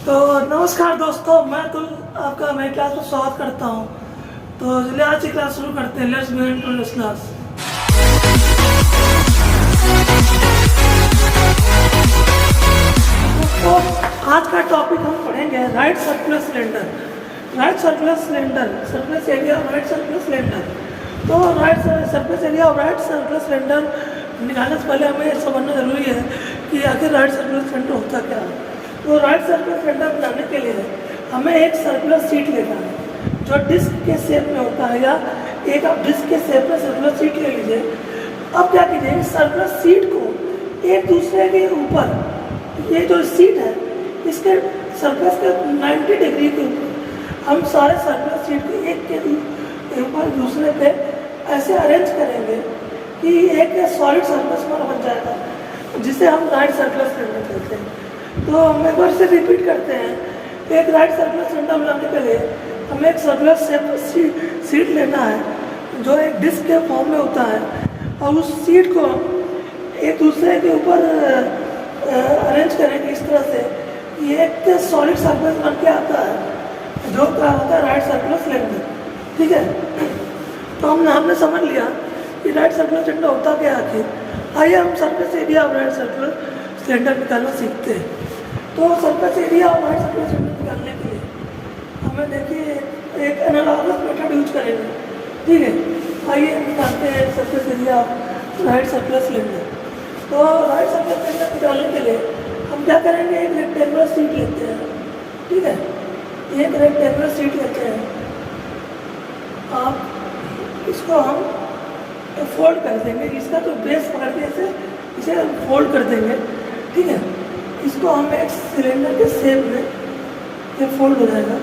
तो नमस्कार दोस्तों, मैं तुम आपका मैं क्लास में स्वागत करता हूँ। तो चलिए आज की क्लास शुरू करते हैं। Let's begin today's class. तो आज का टॉपिक हम पढ़ेंगे right circular cylinder. Right circular cylinder, surface area of right circular cylinder. तो right surface area of right circular cylinder निकालने से पहले हमें समझना जरूरी है कि आखिर राइट सर्कुलर सिलेंडर होता क्या है। तो राइट सर्कुलर सिलेंडर बनाने के लिए हमें एक सर्कुलर सीट लेना है जो डिस्क के शेप में होता है, या एक आप डिस्क के शेप में सर्कुलर सीट ले लीजिए। अब क्या कीजिए, सर्कुलर सीट को एक दूसरे के ऊपर, ये जो सीट है इसके सरफेस के 90 डिग्री के ऊपर हम सारे सर्कुलर सीट को एक के ऊपर दूसरे पे ऐसे अरेंज करेंगे कि एक सॉलिड सर्फेस पर बन जाएगा, जिसे हम राइट सर्कुलर सिलेंडर कहते हैं। तो हम एक बार से रिपीट करते हैं। एक राइट सर्कुलर सिलेंडर बनाने के लिए हमें एक सर्कुलर सीट लेना है जो एक डिस्क के फॉर्म में होता है, और उस सीट को एक दूसरे के ऊपर अरेंज करेंगे इस तरह से कि एक सॉलिड सर्फेस बन के आता है जो क्या होता है राइट सर्कुलर सिलेंडर। ठीक है, तो हमने समझ लिया कि राइट सर्कुलर सिलेंडर होता क्या है आखिर। आइए हम surface area of right circular cylinder निकालना सीखते हैं। तो surface area of right circular cylinder निकालने के लिए हमें देखिए एक एनालॉगस मेथड यूज करेंगे। ठीक है, आइए निकालते हैं surface area of right circular cylinder. तो राइट सर्कुलर सिलेंडर निकालने के लिए हम क्या करेंगे, एक रेक्टेंगुलर सीट लेते हैं। ठीक है, एक रेक्टेंगुलर सीट लेते हैं। आप इसको हम फोल्ड कर देंगे, इसका तो बेस पकड़ के इसे फोल्ड कर देंगे। ठीक है, इसको हम एक सिलेंडर के शेप में ये फोल्ड हो जाएगा।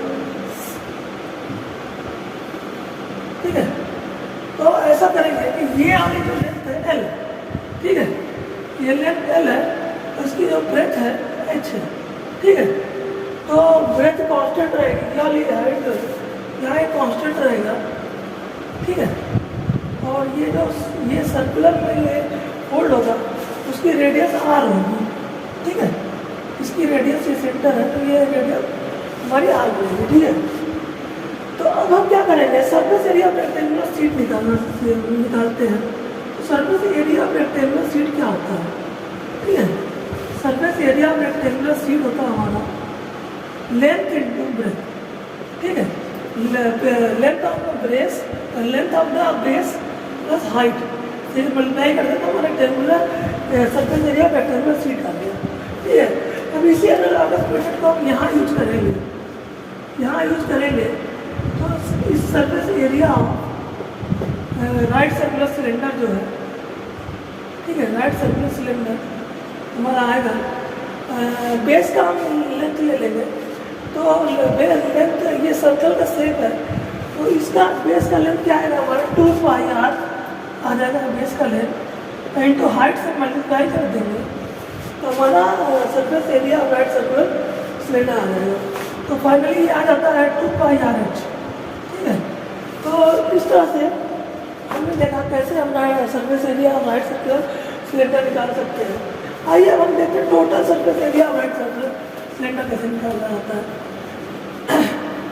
ठीक है, तो ऐसा करेंगे कि ये वाली जो लेंथ है L, ठीक है, ये लेंथ L है, उसकी जो ब्रेथ है H है। ठीक है, तो ब्रेथ कांस्टेंट रहेगी, या वाली हाइट यहाँ एक कांस्टेंट रहेगा। ठीक है, और ये जो ये सर्कुलर में ये फोल्ड होगा उसकी रेडियस R होगी। ठीक है, इसकी रेडियस ये सेंटर है, तो ये रेडियस हमारी R होगी। ठीक है, तो अब हम क्या करेंगे, surface area of rectangular sheet निकालते हैं। तो surface area of rectangular sheet क्या होता है। ठीक है, surface area of rectangular sheet होता है हमारा लेंथ इनटू ब्रेथ। ठीक है, length of the base plus height से मल्टीप्लाई कर देता हूँ, rectangular surface area of rectangular sheet आ गया। ठीक है, अब इसी एनालॉगस मेथड को हम यहाँ यूज करेंगे। तो इस surface area right circular cylinder जो है, ठीक है, राइट सर्कुलर सिलेंडर हमारा आएगा, बेस का हम लेंथ ले लेंगे। तो लेंथ ये सर्कल का शेप है, तो इसका बेस का लेंथ क्या आएगा हमारा 2πr आ जाएगा बेस का लेंथ, इनटू हाइट से मल्टीप्लाई कर देंगे तो हमारा surface area of right circular cylinder आ जाएगा। तो फाइनली ये आ जाता है 2πrh। ठीक है, तो इस तरह से हमने देखा कैसे हम surface area of right circular cylinder निकाल सकते हैं। आइए अब हम देखते हैं total surface area of right circular cylinder कैसे निकालना जाता है।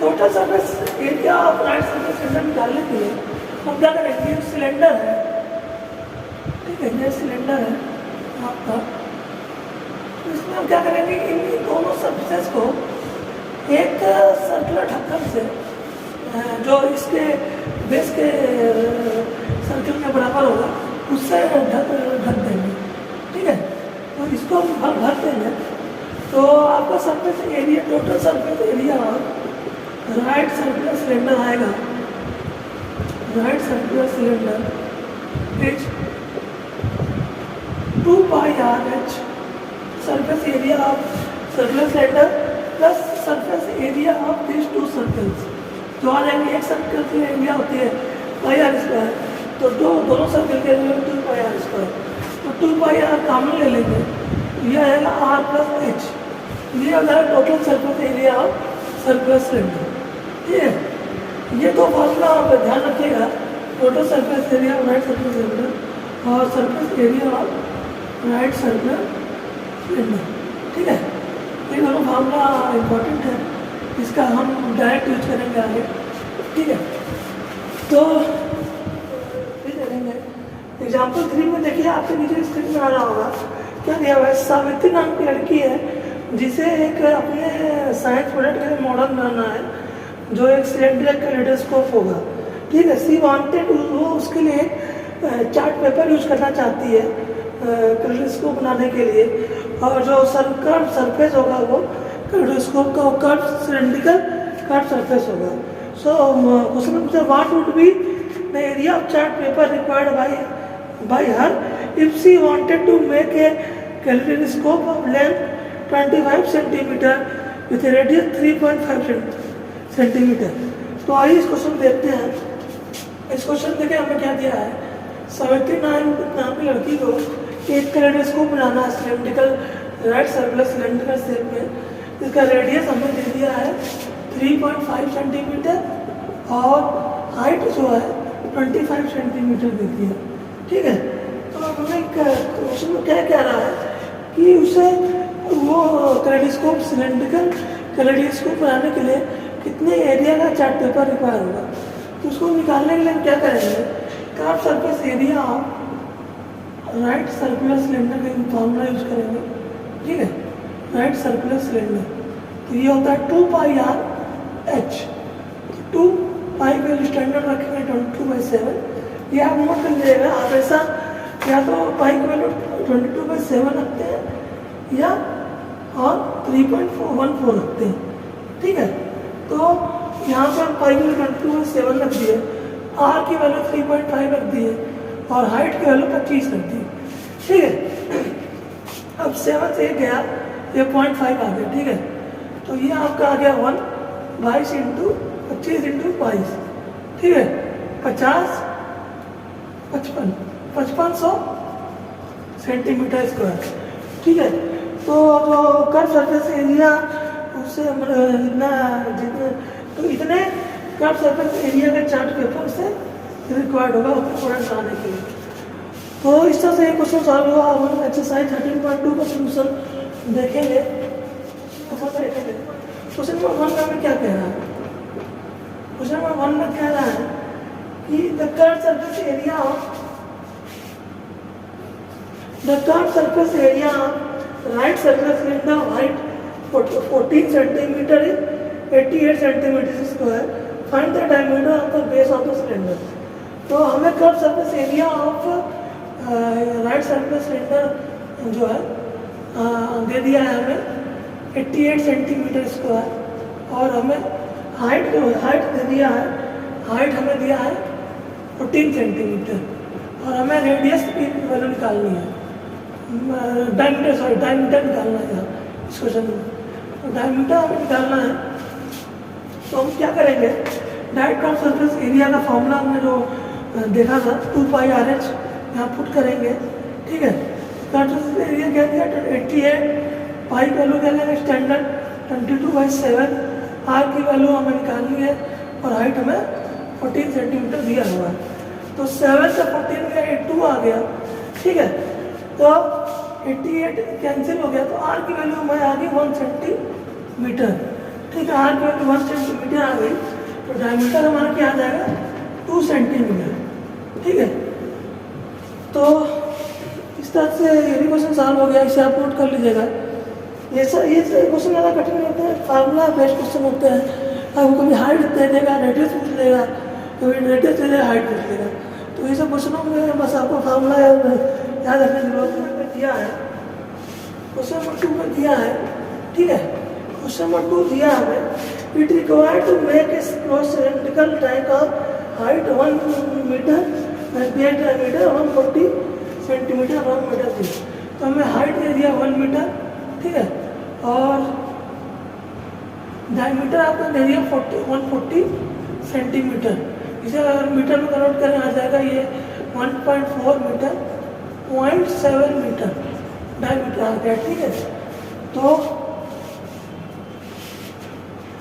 Total surface area of right circular cylinder निकालने के लिए हम क्या करेंगे, ये सिलेंडर है, ठीक है, ये सिलेंडर है आपका। तो इसमें हम क्या करेंगे, इन दोनों सरफेस को एक सर्कुलर ढक्कन से जो इसके बेस के सर्कल के बराबर होगा उससे ढक देंगे। ठीक है, तो इसको हम भर देंगे तो आपका surface area, total surface area right circular cylinder आएगा। Right circular cylinder is 2πrh surface area of circular cylinder plus surface area of this two circles, जो आ जाएंगे। एक सर्कल की एरिया होती है πr², तो दोनों सर्कल के एरिया 2πr², तो 2πr कॉमन ले लेंगे, यह आएगा r प्लस h, ये हो जाएगा total surface area of circular cylinder. ठीक है, ये दो फॉर्मूला आप ध्यान रखिएगा, total surface area of right circular cylinder और surface area of right circular cylinder. ठीक है, इन दोनों फार्मूला इम्पोर्टेंट है, इसका हम डायरेक्ट यूज करेंगे आगे, ठीक है। तो फिर करेंगे एग्जाम्पल 3 में। देखिए आपके नीचे स्क्रीन में आ रहा होगा क्या दिया हुआ है। सावित्री नाम की लड़की है जिसे एक अपने साइंस प्रोजेक्ट के लिए मॉडल बनाना है जो एक सिलेंडर कैलेडोस्कोप होगा, ठीक है। सी वांटेड, वो उसके लिए एक चार्ट पेपर यूज करना चाहती है कैलेडोस्कोप बनाने के लिए, और जो कर्व सरफेस होगा वो कैलेडोस्कोप का कर्व सिलेंड्रिकल कर्व सरफेस होगा। सो क्वेश्चन पूछा what would be the area of chart paper required by her if she wanted to make a kaleidoscope of length 25 centimetre with radius 3.5 centimetre. तो आइए इस question देखते हैं। इस question देखिए हमें क्या दिया है। सावित्री नाम की लड़की को एक कैलेडोस्कोप बनाना है cylindrical right circular cylindrical shape में। इसका रेडियस हमें दे दिया है 3.5 सेंटीमीटर और हाइट जो है 25 सेंटीमीटर दे दिया, ठीक है। तो अब हमें क्वेश्चन में क्या कह रहा है कि उसे वो कैलेडोस्कोप सिलेंड्रिकल कैलेडोस्कोप बनाने के लिए कितने एरिया का चार्ट पेपर रिक्वायर होगा। तो उसको निकालने के लिए हम क्या करेंगे, curve surface area of right circular cylinder का फॉर्मूला यूज करेंगे, ठीक है। राइट सर्कुलर सिलेंडर तो ये होता है 2πr/h। 2 पाई वैल्यू स्टैंडर्ड रखेंगे 22/7। ये आप नोट कर लीजिएगा। आप ऐसा या तो पाई की वैल्यू 22/7 रखते हैं या और 3.14 रखते हैं, ठीक है। तो यहाँ पर पाई की वैल्यू 22/7 रख दिए, आर की वैल्यू 3.5 रख दिए और हाइट की वैल्यू 25 रख दी, ठीक है। अब 7 से गया ये 0.5 आ गया, ठीक है। तो ये आपका आ गया 22 इंटू 25 इंटू 22, ठीक है। 5500 सेंटीमीटर स्क्वायर, ठीक है। तो जो कर्व सरफेस एरिया उससे इतना जितने तो इतने कर्व सरफेस एरिया के चार्ट पेपर से रिक्वायर्ड होगा प्रोडक्ट बनाने के लिए। तो इस तरह से क्वेश्चन सॉल्व हुआ। हम एक्सरसाइज 13.2 का सोल्यूशन देखेंगे। क्वेश्चन नंबर 1 में क्या कह रहा है। क्वेश्चन नंबर 1 में कह रहा है कि the curved surface area of right circular cylinder height 14 centimetre is 88 centimetre square. Find the diameter of the base of the cylinder. तो हमें curve surface area of right circular cylinder जो है दे दिया है हमें 88 सेंटीमीटर स्क्वायर और हमें height दे दिया है। हाइट हमें दिया है 14 सेंटीमीटर और हमें रेडियस की वैल्यू निकालनी है, डायमीटर निकालना है इस क्वेश्चन में। तो डायमीटर हमें निकालना है तो हम क्या करेंगे, डायरेक्ट कर्व सरफेस एरिया का फॉर्मूला हमने जो देखा था 2πr/h यहाँ पुट करेंगे, ठीक है। कर्व सरफेस एरिया क्या दिया 88, पाई वैल्यू क्या लेंगे स्टैंडर्ड 22/7, आर की वैल्यू हमें निकालनी है और हाइट हमें 14 सेंटीमीटर दिया हुआ है। तो 7 से 14 का 2 आ गया, ठीक है। तो 88 कैंसिल हो गया तो आर की वैल्यू हमें आ गई 1 सेंटीमीटर, ठीक है। आर की वैल्यू 1 सेंटीमीटर आ गई तो डायमीटर हमारा क्या आ जाएगा 2 सेंटीमीटर, ठीक है। तो इस तरह से ये भी क्वेश्चन सॉल्व हो गया। इसे आप नोट कर लीजिएगा। ये क्वेश्चन ज़्यादा कठिन होते हैं, फार्मूला बेस्ड क्वेश्चन होते हैं। अब कभी हाइट दे देगा, रेडियस पूछ लेगा, कभी रेडियस दे देगा, हाइट पूछ लेगा। तो ये सब क्वेश्चनों में बस आपको फार्मूला याद रखने की जरूरत है। दिया है क्वेश्चन नंबर 2 में दिया है, ठीक है। क्वेश्चन नंबर 2 दिया हमें it required to make a close cylindrical tank of height 1 metre and base diameter 140 centimetre 1 metre थी। तो हमें हाइट दे दिया 1 मीटर, ठीक है, और डायमीटर आपका दे दिया 140 सेंटीमीटर। इसे अगर मीटर में कन्वर्ट करें आ जाएगा ये 1.4 मीटर 0.7 मीटर डायमीटर आ गया, ठीक है। तो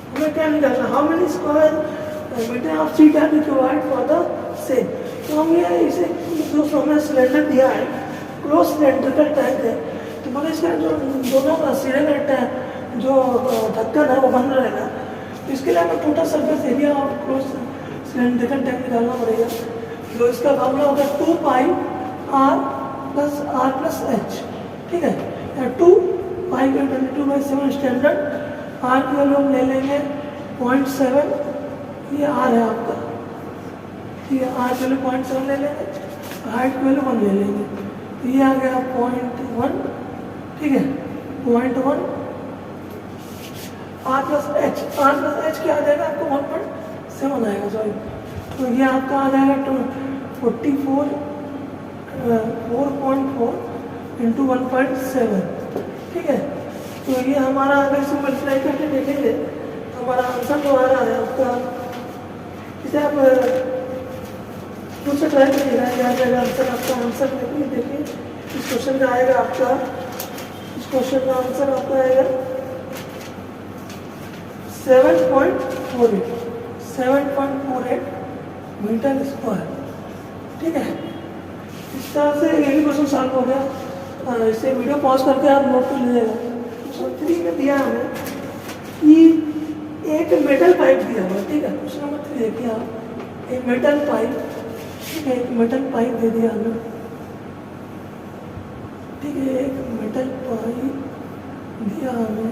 हमें क्या निकालना, how many square metre of sheet are required for the same. तो हम ये इसे जो हमें सिलेंडर दिया है क्लोज सिलेंड्रिकल टैंक है, तो मतलब इसका जो दोनों का सिलेंडर जो ढक्कन है वो बंद रहेगा। इसके लिए हमें टोटल सरफेस एरिया और क्रॉस सिलेंड्रिकल टैंक निकालना पड़ेगा। तो इसका फॉर्मूला होगा 2 pi r plus r plus h, ठीक है। 2 पाई का 22/7 स्टैंडर्ड, आर की वैल्यू हम ले लेंगे 0.7, ये आर है आपका, ठीक है। आर की वैल्यू 0.7 ले लेंगे, हाइट की वैल्यू 1 ले लेंगे, तो ये आ गया 0.1, ठीक है। 0.1 आर प्लस एच क्या आ जाएगा आपको 1.7 आएगा, सॉरी। तो ये आपका आ जाएगा 4.4 इंटू 1.7, ठीक है। तो ये हमारा अगर इसे मल्टीप्लाई करके देखेंगे तो हमारा आंसर जो आ रहा है आपका, इसे आप खुद से ट्राई करिएगा, क्या आ जाएगा आंसर आपका। आंसर देखिए इस क्वेश्चन का आएगा आपका, इस क्वेश्चन का आंसर आपका आएगा 7.48 मीटर स्क्वायर, ठीक है। इस तरह से ये भी क्वेश्चन सॉल्व हो गया। इसे वीडियो पॉज करके आप नोट कर लीजिएगा। क्वेश्चन 3 में दिया हमें कि एक मेटल पाइप दिया हुआ, ठीक है। क्वेश्चन नंबर 3 देखिए आप, एक मेटल पाइप, ठीक है, एक मेटल पाइप दे दिया हमें, ठीक है। एक मेटल पाइप दिया हमें,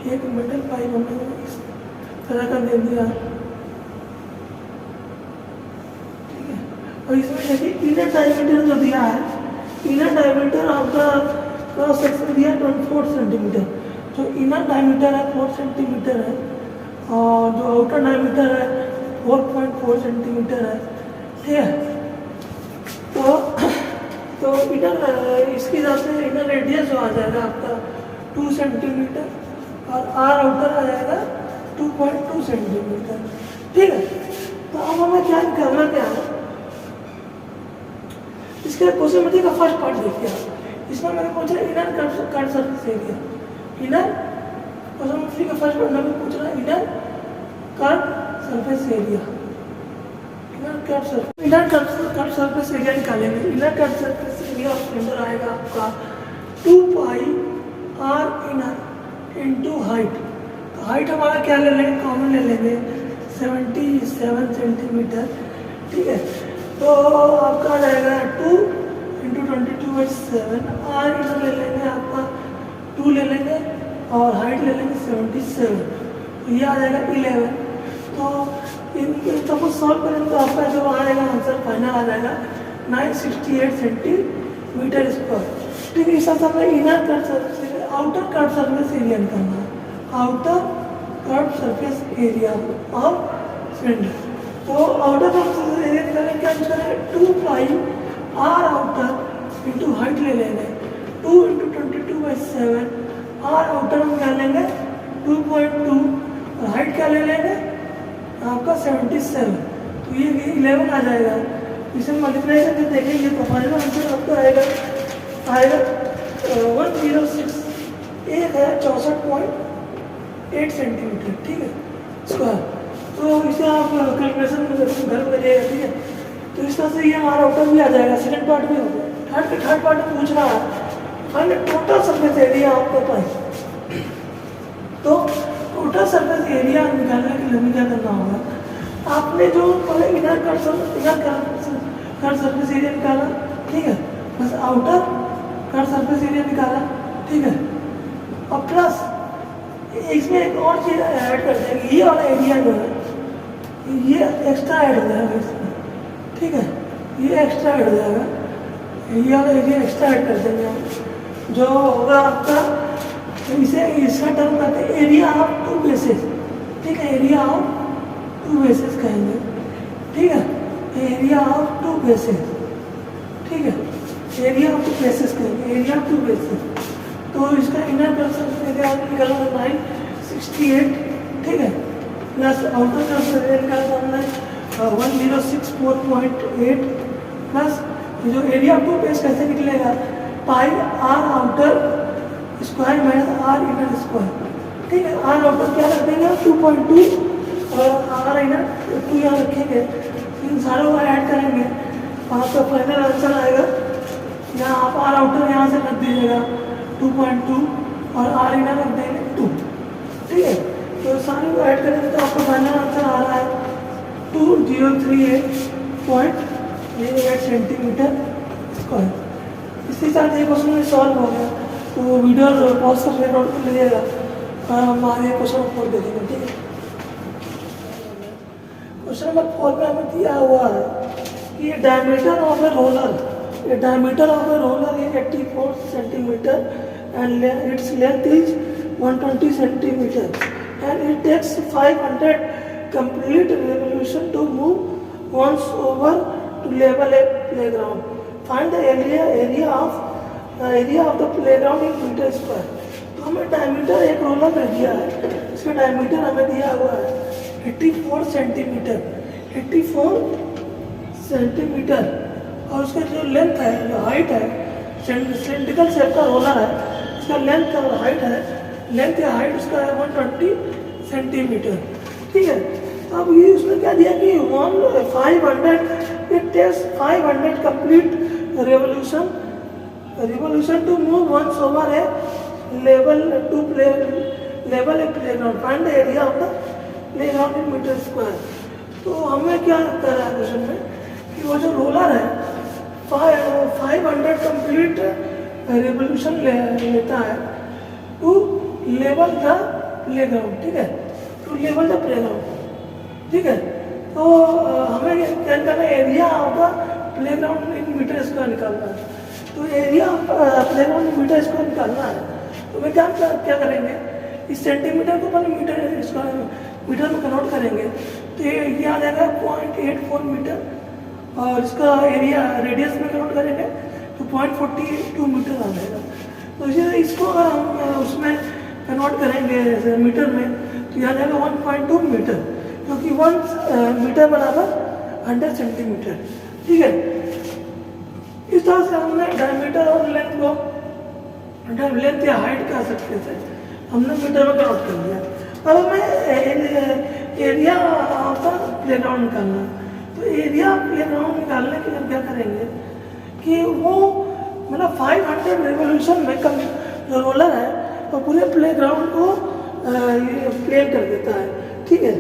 एक मेटल पाइप हमें इस तरह का दे दिया, ठीक है। और इसमें देखिए इनर डायमीटर जो दिया है, इनर डायमीटर आपका क्रॉस सेक्शन दिया 24 सेंटीमीटर। जो इनर डायमीटर है 4 सेंटीमीटर है, और जो आउटर डायमीटर है 4.4 सेंटीमीटर है, ठीक है। तो इनर इसके हिसाब से इनर रेडियस जो आ जाएगा आपका 2 सेंटीमीटर, और आर आउटर आ जाएगा 2.2 सेंटीमीटर, ठीक है। तो अब हमें क्या करना क्या है, इसके क्वेश्चन में देखिए फर्स्ट पार्ट देखिए आप, इसमें मैंने पूछा inner cut surface area, inner question number 3 का फर्स्ट पार्ट में पूछ रहा है inner cut surface area, inner cut surface area निकालेंगे। Inner cut surface area of cylinder आएगा आपका 2 pi r inner into height. तो हाइट हमारा क्या ले लेंगे, कॉमन ले लेंगे 77 सेंटीमीटर, ठीक है। तो आपका आ जाएगा 2 इंटू 22/7, आर इधर ले लेंगे आपका 2 ले लेंगे, और हाइट ले लेंगे 77, तो ये आ जाएगा 11। तो इन सबको सॉल्व करेंगे तो आपका जो आएगा आंसर फाइनल आ जाएगा 968 सेंटीमीटर स्क्वायर, ठीक है। इस हिसाब से inner cut surface, outer cut surface area निकालना है, outer cut surface area of cylinder. तो आउटर कट सरफेस एरिया निकालने क्या निकालेंगे 2 pi r outer into height ले लेंगे 2 इंटू 22/7, आर आउटर हम क्या लेंगे 2.2, और हाइट क्या ले लेंगे आपका 77, तो ये 11 आ जाएगा। इसे मल्टीप्लाई करके देखेंगे तो फाइनल आंसर आपका आएगा 106, एक है 64.8 सेंटीमीटर, ठीक है स्क्वायर। तो इसे आप कैलकुलेशन घर में करिएगा, ठीक है। तो इस तरह से ये हमारा आउटर भी आ जाएगा, सेकंड पार्ट भी हो गया। थर्ड पार्ट में पूछ रहा है फाइनल टोटल सरफेस एरिया आपके पास। तो टोटल सरफेस एरिया निकालने के लिए हमें क्या करना होगा, आपने जो पहले इनर कट सरफेस एरिया निकाला, ठीक है, बस आउटर कट सरफेस एरिया निकाला, ठीक है। और प्लस इसमें एक और चीज़ ऐड कर देंगे, ये वाला एरिया जो है ये एक्स्ट्रा ऐड हो जाएगा इसमें, ठीक है। ये एक्स्ट्रा ऐड हो जाएगा, ये वाला एरिया एक्स्ट्रा ऐड कर देंगे हम। जो होगा आपका, इसे इसका टर्म कहते हैं एरिया ऑफ 2 बेसेस, ठीक है। एरिया ऑफ 2 बेसेस कहेंगे, ठीक है। एरिया ऑफ 2 बेसेस, ठीक है। एरिया ऑफ 2 बेसेस कहेंगे, एरिया ऑफ 2 बेसेस। तो इसका इनर सरफेस एरिया निकाला 968, ठीक है, प्लस आउटर सरफेस एरिया निकाला हमने 1064.8, प्लस जो एरिया ऑफ 2 बेस कैसे निकलेगा, pi r outer square minus r inner square, ठीक है। आर आउटर क्या रख देंगे 2.2, और आर इनर 2 यहाँ रखेंगे, इन सारों को ऐड करेंगे, आपका फाइनल आंसर आएगा यहाँ आप आर आउटर यहाँ से रख दीजिएगा 2.2 और आर इनर रख देंगे 2, ठीक है। तो सारे को ऐड करेंगे तो आपको फाइनल आंसर आ रहा है 2038.08 सेंटीमीटर स्क्वायर। इसी साथ ये क्वेश्चन में सॉल्व हो गया, तो वीडियो पॉज करके नोट कर लीजिएगा और हम आगे क्वेश्चन नंबर 4 देखेंगे, ठीक है। क्वेश्चन नंबर 4 में हमें दिया हुआ है कि diameter of a roller, diameter of a roller is 84 centimeter and its length is 120 centimeter and it takes 500 complete revolution to move once over to level a playground. Find the area of the playground in meter square. तो हमें diameter एक roller में दिया है, इसका diameter हमें दिया हुआ है 84 सेंटीमीटर, 84 सेंटीमीटर और उसका जो लेंथ है, जो हाइट है, सिलेंड्रिकल शेप का रोलर है, इसका लेंथ और हाइट है, लेंथ या हाइट उसका है 120 सेंटीमीटर, ठीक है। तो अब ये उसने क्या दिया कि 500 it takes 500 complete revolution to move once over a level a playground. Find the area of the playground in meter square. तो हमें क्या कर रहा है क्वेश्चन में कि वो जो रोलर है 500 कंप्लीट रेवोल्यूशन लेता है टू लेवल द प्लेग्राउंड, ठीक है, टू लेवल द प्लेग्राउंड, ठीक है। तो हमें क्या करना है, area of the playground in metre square निकालना है। तो area of playground in metre square निकालना है, तो मैं क्या करेंगे, इस सेंटीमीटर को पहले मीटर स्क्वायर मीटर में कन्वर्ट करेंगे, तो ये आ जाएगा 0.84 मीटर और इसका एरिया रेडियस में कन्वर्ट करेंगे तो 0.42 मीटर आ जाएगा। तो इसको अगर हम उसमें कन्वर्ट करेंगे मीटर में तो यह आ जाएगा 1.2 मीटर, क्योंकि 1 मीटर बराबर 100 सेंटीमीटर, ठीक है। इस तरह से हमने डायमीटर और लेंथ को, लेंथ या हाइट कह सकते थे, हमने मीटर में कन्वर्ट कर दिया। अब हमें एरिया ऑफ द प्लेग्राउंड निकालना है। तो एरिया प्लेग्राउंड निकालने के लिए क्या करेंगे कि वो मतलब 500 रेवोल्यूशन में जो रोलर है वो पूरे प्लेग्राउंड को प्लेन कर देता है, ठीक है।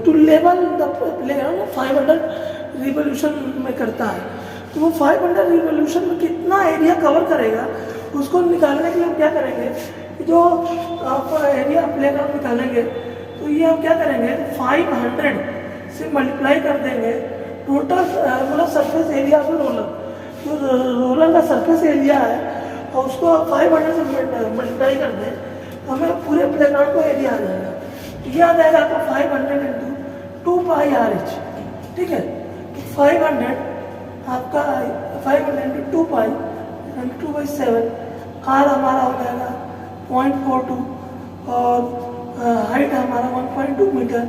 To level the playground 500 revolution में करता है। तो वो 500 रिवोल्यूशन में कितना एरिया कवर करेगा उसको निकालने के लिए हम क्या करेंगे, जो आप एरिया प्लेग्राउंड निकालेंगे तो ये हम क्या करेंगे 500 से मल्टीप्लाई कर देंगे टोटल मतलब सरफेस एरिया ऑफ रोलर, जो रोलर का सरफेस एरिया है और उसको 500 से मल्टीप्लाई कर दें तो हमें पूरे प्लेग्राउंड को एरिया आ जाएगा। ये आ जाएगा आपका 500 × 2 पाई RH, ठीक है। तो 500 आपका 500 × 2 पाई 2/7 आर हमारा हो जाएगा 0.42 और हाइट हमारा 1.2 मीटर।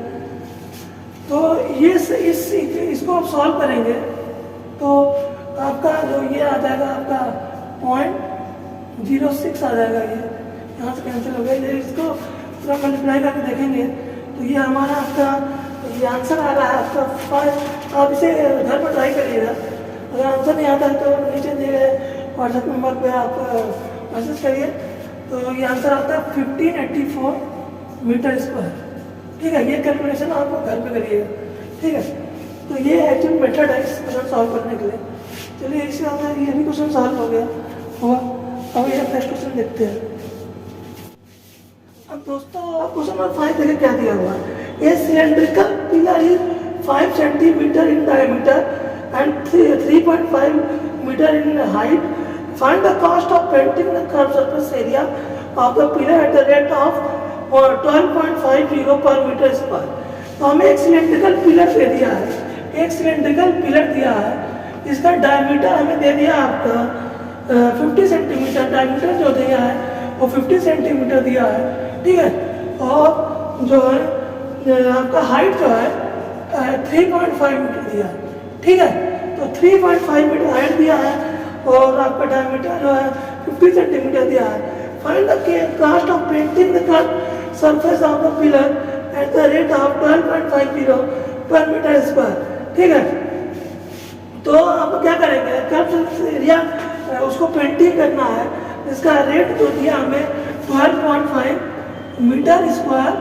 तो ये इसको आप सॉल्व करेंगे तो आपका जो ये आ जाएगा आपका 0.06 आ जाएगा, ये यहाँ से कैंसिल हो गया। इसको पूरा मल्टीप्लाई करके देखेंगे तो ये हमारा आपका ये आंसर आ रहा है आपका। आप इसे घर पर ट्राई करिएगा, अगर आंसर नहीं आता है तो नीचे दिए गए व्हाट्सएप नंबर पे आप मैसेज करिए। तो ये आंसर आता है 1584 मीटर स्क्वायर, ठीक है। ये कैलकुलेशन आप घर पे करिएगा, ठीक है। तो ये एक्चुअल मेथड है इस क्वेश्चन सॉल्व करने के लिए। चलिए इसके अंदर ये भी क्वेश्चन सॉल्व हो गया होगा। अब ये नेक्स्ट क्वेश्चन देखते हैं। अब दोस्तों क्वेश्चन नंबर 5 देखिए क्या दिया हुआ है। A cylindrical pillar is 5 centimetre in diameter and 3.5 metre in height. Find the cost of painting the curved surface area of the pillar at the rate of 12.50 per metre square. तो हमें एक cylindrical pillar दे दिया है, एक cylindrical pillar दिया है, इसका diameter हमें दे दिया आपका 50 सेंटीमीटर, डायमीटर जो दिया है वो 50 सेंटीमीटर दिया है, ठीक है। और जो है आपका हाइट जो है 3.5 मीटर दिया है, ठीक है। तो 3.5 मीटर हाइट दिया है और आपका डायमीटर जो है 50 सेंटीमीटर दिया है। Find the cost of painting the curved surface of the pillar at the rate of 12.50 per metre square, ठीक है। तो आप क्या करेंगे, कर्व सरफेस एरिया उसको पेंटिंग करना है। इसका रेट जो दिया हमें 12.5 मीटर स्क्वायर,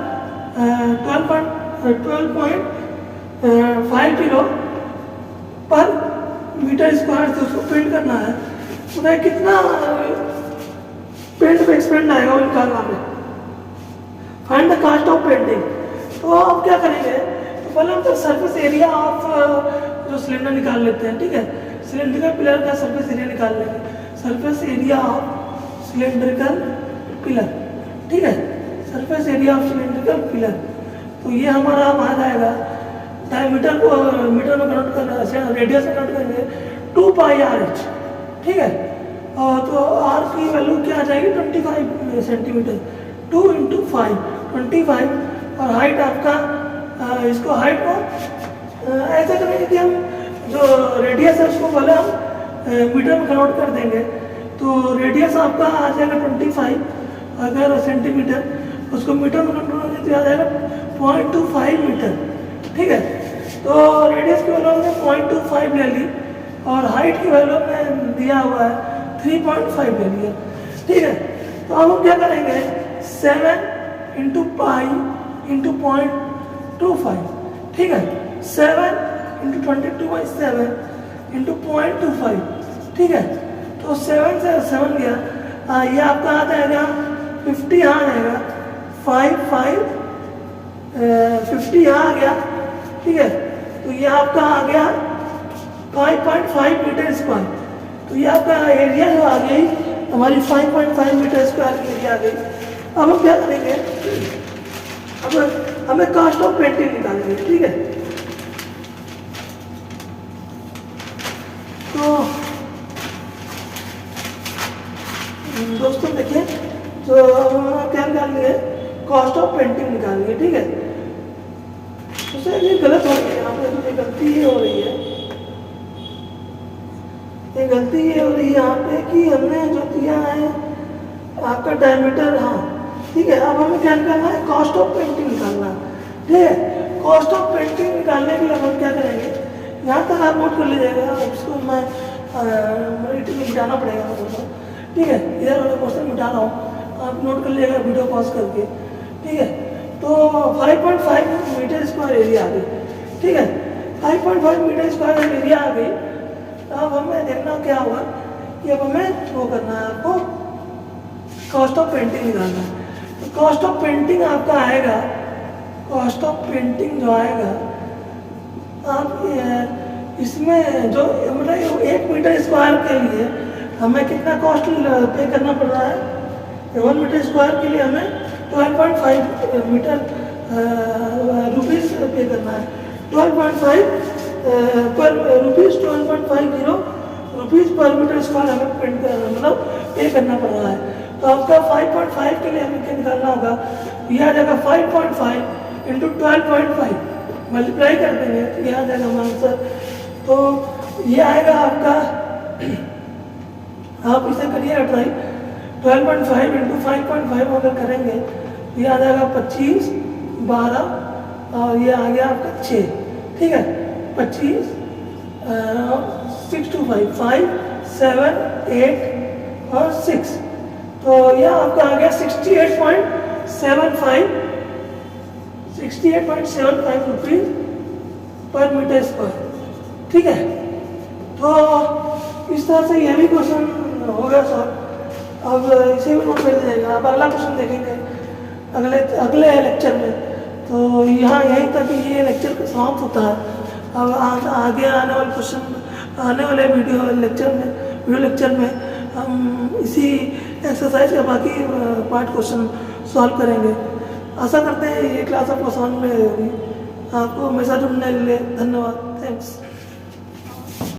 12.5 किलो पर मीटर स्क्वायर से उसको पेंट करना है। उन्हें कितना पेंट पे एक्सपेंड आएगा वो निकालना हमें। Find the cost of painting. तो आप क्या करेंगे, तो पहले हम तो सरफेस एरिया ऑफ जो सिलेंडर निकाल लेते हैं, ठीक है। सिलेंड्रिकल पिलर का सरफेस एरिया निकाल लेंगे, surface area of cylindrical pillar, ठीक है। Surface area of cylindrical pillar, तो ये हमारा आ जाएगा डायमीटर को मीटर में कन्वर्ट करना, रेडियस में कन्वर्ट करेंगे 2 पाई RH, ठीक है। और तो R की वैल्यू क्या आ जाएगी 25 सेंटीमीटर, 2 × 5 25। और हाइट आपका इसको हाइट को ऐसा करेंगे कि हम जो रेडियस है उसको पहले हम मीटर में कन्वर्ट कर देंगे। तो रेडियस आपका आ जाएगा 25, अगर सेंटीमीटर उसको मीटर में कन्वर्ट करेंगे तो आ जाएगा 0.25 मीटर, ठीक है। तो रेडियस की वैल्यू हमने 0.25 ले ली और हाइट की वैल्यू में दिया हुआ है 3.5 ले लिया, ठीक है। तो अब हम क्या करेंगे 7 × पाई × 0.25, ठीक है। 7 × 22/7 × 0.25, ठीक है। तो 7 से 7 गया, ये आपका आ जाएगा 50, यहाँ आ जाएगा 50 यहाँ आ गया, ठीक है। तो ये आपका आ गया 5.5 मीटर स्क्वायर। तो ये आपका एरिया जो आ गई हमारी 5.5 मीटर स्क्वायर की एरिया आ गई। अब हम क्या करेंगे, अब हमें कास्ट ऑफ पेंटिंग निकालेंगे, ठीक है। तो दोस्तों देखिए, तो क्या निकालेंगे, कॉस्ट ऑफ पेंटिंग निकालेंगे, ठीक है। तो ये गलत हो रही है, यहाँ पे जो गलती ये हो रही है, ये गलती ये हो रही है यहाँ पे कि हमने जो दिया है आपका डायमीटर, हाँ ठीक है। अब हमें क्या निकालना है, कॉस्ट ऑफ पेंटिंग निकालना है, ठीक है। कॉस्ट ऑफ पेंटिंग निकालने के लिए हम क्या करेंगे, यहाँ तक आप नोट कर लीजिएगा, इसको मैं मिटाना पड़ेगा मुझे, ठीक है। इधर वाला क्वेश्चन मिटा रहा हूँ, आप नोट कर लीजिएगा वीडियो पॉज करके, ठीक है। तो 5.5 मीटर स्क्वायर एरिया आ गई, ठीक है। 5.5 मीटर स्क्वायर एरिया आ गई। अब हमें देखना क्या होगा कि अब हमें वो करना है, आपको कॉस्ट ऑफ पेंटिंग निकालना है। तो कॉस्ट ऑफ पेंटिंग आपका आएगा, कॉस्ट ऑफ पेंटिंग जो आएगा आप इसमें जो मतलब 1 मीटर स्क्वायर के लिए हमें कितना कॉस्ट पे करना पड़ रहा है, 1 मीटर स्क्वायर के लिए हमें 12.5 मीटर रुपीज़ पे करना है। 12.5 पर रुपीज़ 12.50 रुपीज़ पर मीटर स्क्वायर हमें पेंट करना मतलब पे करना पड़ रहा है। तो आपका 5.5 के लिए हमें क्या निकालना होगा, यह आ जाएगा 5.5 × 12.5 मल्टीप्लाई कर देंगे तो यह आ जाएगा हमारा आंसर। तो ये आएगा आपका, आप इसे करिएगा ट्राई, 12.5 × 5.5 अगर करेंगे ये आ जाएगा 25, 12 और ये आ गया आपका 6, ठीक है। 25 6 2 5 5 7 8 और 6, तो यह आपका आ गया 68.75 रुपीज़ पर मीटर स्क्वायर, ठीक है। तो इस तरह से यह भी क्वेश्चन हो गया सर। अब इसे भी नोट कर लीजिएगा। अब अगला क्वेश्चन देखेंगे अगले लेक्चर में। तो यहाँ यहीं तक ये लेक्चर समाप्त होता है। अब आगे आने वाले क्वेश्चन, आने वाले वीडियो लेक्चर में हम इसी एक्सरसाइज का बाकी पार्ट क्वेश्चन सॉल्व करेंगे। आशा करते हैं ये क्लास आपको समझ में होगी। आपको हमेशा जुड़ने के लिए धन्यवाद, थैंक्स।